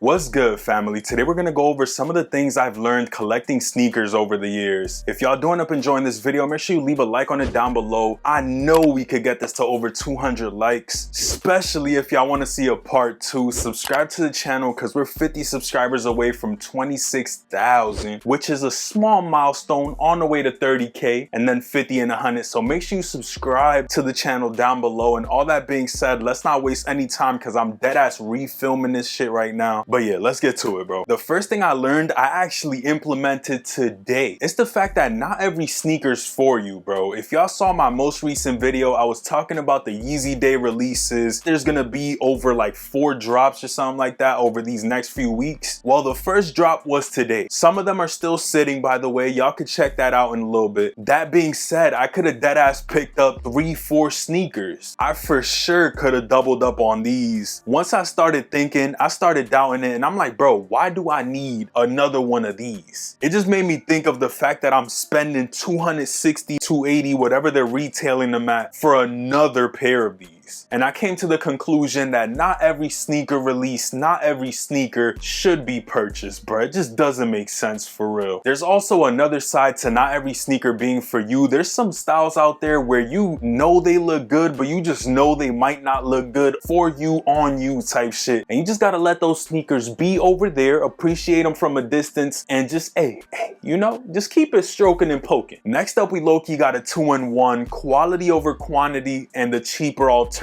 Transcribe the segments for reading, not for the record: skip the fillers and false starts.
What's good, family? Today we're gonna go over some of the things I've learned collecting sneakers over the years. If y'all do end up enjoying this video, make sure you leave a like on it down below. I know we could get this to over 200 likes, especially if y'all wanna see a part 2. Subscribe to the channel because we're 50 subscribers away from 26,000, which is a small milestone on the way to 30K and then 50 and 100. So make sure you subscribe to the channel down below. And all that being said, let's not waste any time because I'm dead ass refilming this shit right now. But yeah, let's get to it, bro. The first thing I learned, I actually implemented today. It's the fact that not every sneaker's for you, bro. If y'all saw my most recent video, I was talking about the Yeezy Day releases. There's gonna be over like 4 drops or something like that over these next few weeks. Well, the first drop was today. Some of them are still sitting, by the way. Y'all could check that out in a little bit. That being said, I could have deadass picked up 3-4 sneakers. I for sure could have doubled up on these. Once I started thinking, I started doubting it, and I'm like, bro, why do I need another one of these? It just made me think of the fact that I'm spending $260, $280, whatever they're retailing them at, for another pair of these. And I came to the conclusion that not every sneaker release, not every sneaker should be purchased, bro. It just doesn't make sense for real. There's also another side to not every sneaker being for you. There's some styles out there where you know they look good, but you just know they might not look good for you, on you type shit. And you just gotta let those sneakers be over there, appreciate them from a distance, and just, hey, you know, just keep it stroking and poking. Next up, we low-key got a 2-in-1, quality over quantity, and the cheaper alternative.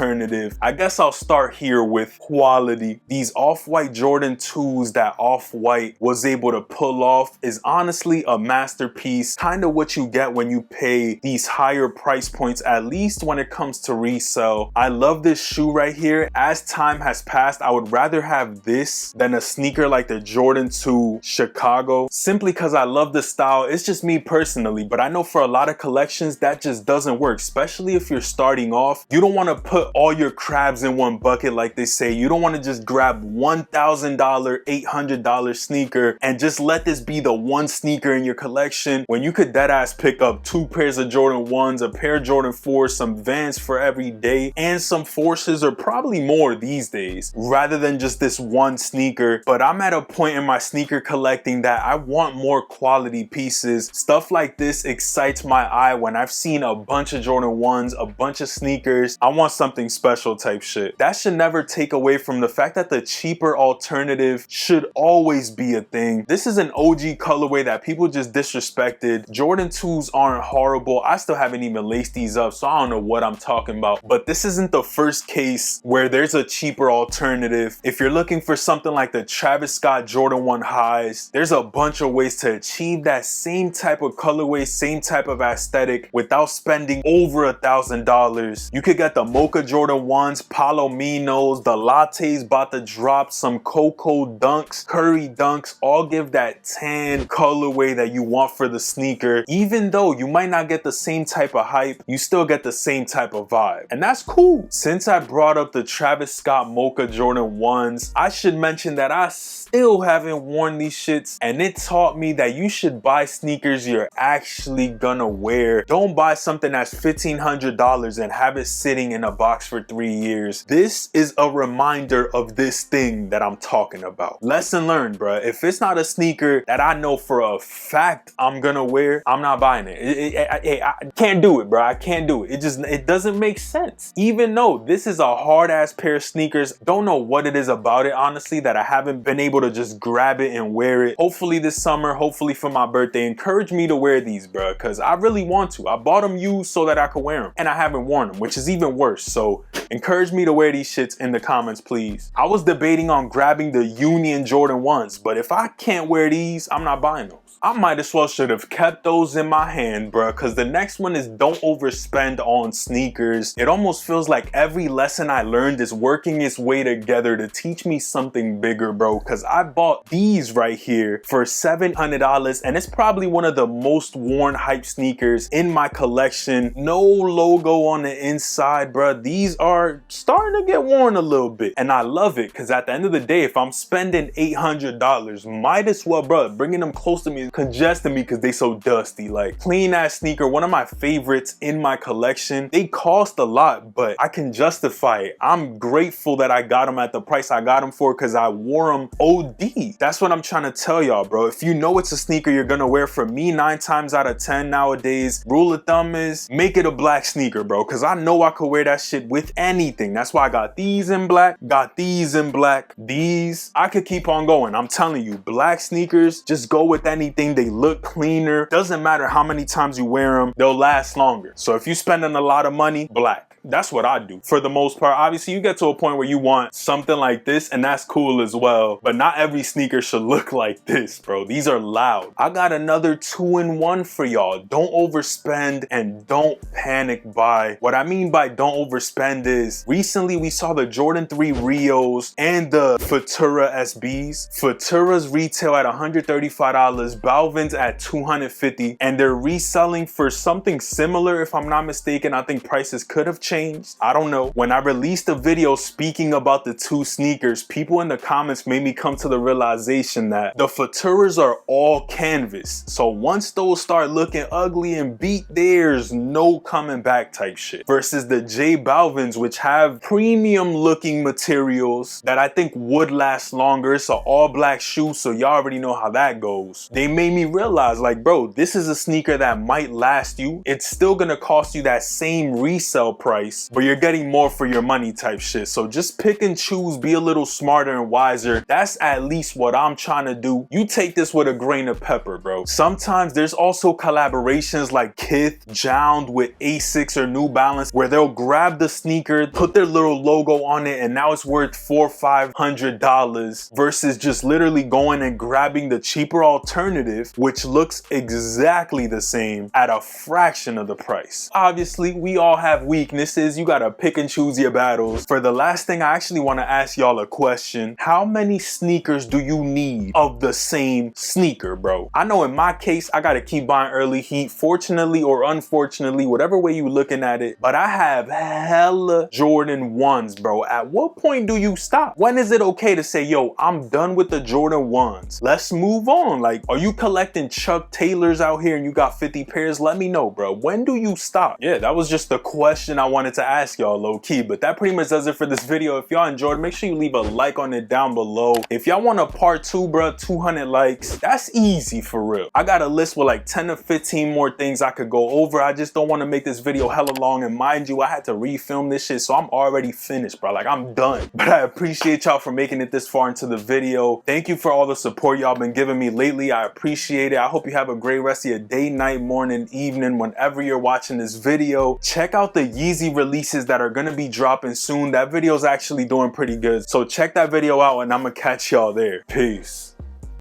I guess I'll start here with quality. These off-white Jordan 2s that Off-White was able to pull off is honestly a masterpiece. Kind of what you get when you pay these higher price points, at least when it comes to resale. I love this shoe right here. As time has passed, I would rather have this than a sneaker like the Jordan 2 Chicago, simply because I love the style. It's just me personally, but I know for a lot of collections that just doesn't work, especially if you're starting off. You don't want to put all your crabs in one bucket, like they say. You don't want to just grab $1,000, $800 sneaker and just let this be the one sneaker in your collection, when you could deadass pick up 2 pairs of Jordan 1s, a pair of Jordan 4s, some Vans for every day, and some Forces, or probably more these days, rather than just this one sneaker. But I'm at a point in my sneaker collecting that I want more quality pieces. Stuff like this excites my eye. When I've seen a bunch of Jordan 1s, a bunch of sneakers, I want something special type shit. That should never take away from the fact that the cheaper alternative should always be a thing. This is an OG colorway that people just disrespected. Jordan 2s aren't horrible. I still haven't even laced these up, so I don't know what I'm talking about. But this isn't the first case where there's a cheaper alternative. If you're looking for something like the Travis Scott Jordan 1 highs, there's a bunch of ways to achieve that same type of colorway, same type of aesthetic without spending over $1,000. You could get the Mocha Jordan 1s, Palominos, the Lattes about to drop, some Coco Dunks, Curry Dunks, all give that tan colorway that you want for the sneaker. Even though you might not get the same type of hype, you still get the same type of vibe. And that's cool. Since I brought up the Travis Scott Mocha Jordan 1s, I should mention that I still haven't worn these shits, and it taught me that you should buy sneakers you're actually gonna wear. Don't buy something that's $1,500 and have it sitting in a box for 3 years. This is a reminder of this thing that I'm talking about. Lesson learned, bruh. If it's not a sneaker that I know for a fact I'm gonna wear, I'm not buying it. I can't do it, bruh. I can't do it. It doesn't make sense. Even though this is a hard ass pair of sneakers, don't know what it is about it, honestly, that I haven't been able to just grab it and wear it. Hopefully this summer, hopefully for my birthday, encourage me to wear these, bruh, because I really want to. I bought them used so that I could wear them, and I haven't worn them, which is even worse. So encourage me to wear these shits in the comments, please. I was debating on grabbing the Union Jordan 1s, but if I can't wear these, I'm not buying those. I might as well should have kept those in my hand, bruh, because the next one is don't overspend on sneakers. It almost feels like every lesson I learned is working its way together to teach me something bigger, bro, because I bought these right here for $700, and it's probably one of the most worn hype sneakers in my collection. No logo on the inside, bruh. These are starting to get worn a little bit, and I love it, because at the end of the day, if I'm spending $800, might as well, bruh, bringing them close to me congesting me because they so dusty. Like, clean ass sneaker, one of my favorites in my collection. They cost a lot, but I can justify it. I'm grateful that I got them at the price I got them for because I wore them OD. That's what I'm trying to tell y'all, bro. If you know it's a sneaker you're gonna wear, for me, 9 times out of 10 nowadays, rule of thumb is make it a black sneaker, bro, because I know I could wear that shit with anything. That's why I got these in black, got these in black, these. I could keep on going. I'm telling you, black sneakers, just go with anything. They look cleaner. Doesn't matter how many times you wear them, they'll last longer. So if you're spending a lot of money, black. That's what I do for the most part. Obviously, you get to a point where you want something like this, and that's cool as well. But not every sneaker should look like this, bro. These are loud. I got another 2-in-1 for y'all. Don't overspend and don't panic buy. What I mean by don't overspend is recently we saw the Jordan 3 Rios and the Futura SBs. Futura's retail at $135, Balvin's at $250, and they're reselling for something similar, if I'm not mistaken. I think prices could have changed. I don't know. When I released a video speaking about the two sneakers, people in the comments made me come to the realization that the Futuras are all canvas. So once those start looking ugly and beat, there's no coming back type shit. Versus the J Balvins, which have premium looking materials that I think would last longer. It's an all black shoe, so y'all already know how that goes. They made me realize, like, bro, this is a sneaker that might last you. It's still gonna cost you that same resale price, but you're getting more for your money type shit. So just pick and choose, be a little smarter and wiser. That's at least what I'm trying to do. You take this with a grain of pepper, bro. Sometimes there's also collaborations like Kith, Jound with Asics or New Balance, where they'll grab the sneaker, put their little logo on it, and now it's worth $400-500 versus just literally going and grabbing the cheaper alternative, which looks exactly the same at a fraction of the price. Obviously, we all have weaknesses. You gotta pick and choose your battles. For the last thing, I actually want to ask y'all a question. How many sneakers do you need of the same sneaker, bro? I know in my case, I gotta keep buying early heat, fortunately or unfortunately, whatever way you looking at it, but I have hella Jordan 1s, bro. At what point do you stop? When is it okay to say, yo, I'm done with the Jordan 1s? Let's move on. Like, are you collecting Chuck Taylors out here and you got 50 pairs? Let me know, bro. When do you stop? Yeah, that was just the question I wanted to ask y'all low key, but that pretty much does it for this video. If y'all enjoyed, make sure you leave a like on it down below. If y'all want a part 2, bro, 200 likes, that's easy for real. I got a list with like 10 to 15 more things I could go over. I just don't want to make this video hella long, and mind you, I had to refilm this shit, so I'm already finished, bro. Like, I'm done. But I appreciate y'all for making it this far into the video. Thank you for all the support y'all been giving me lately. I appreciate it. I hope you have a great rest of your day, night, morning, evening, whenever you're watching this video. Check out the Yeezy releases that are gonna be dropping soon. That video is actually doing pretty good, so check that video out and I'm gonna catch y'all there. Peace.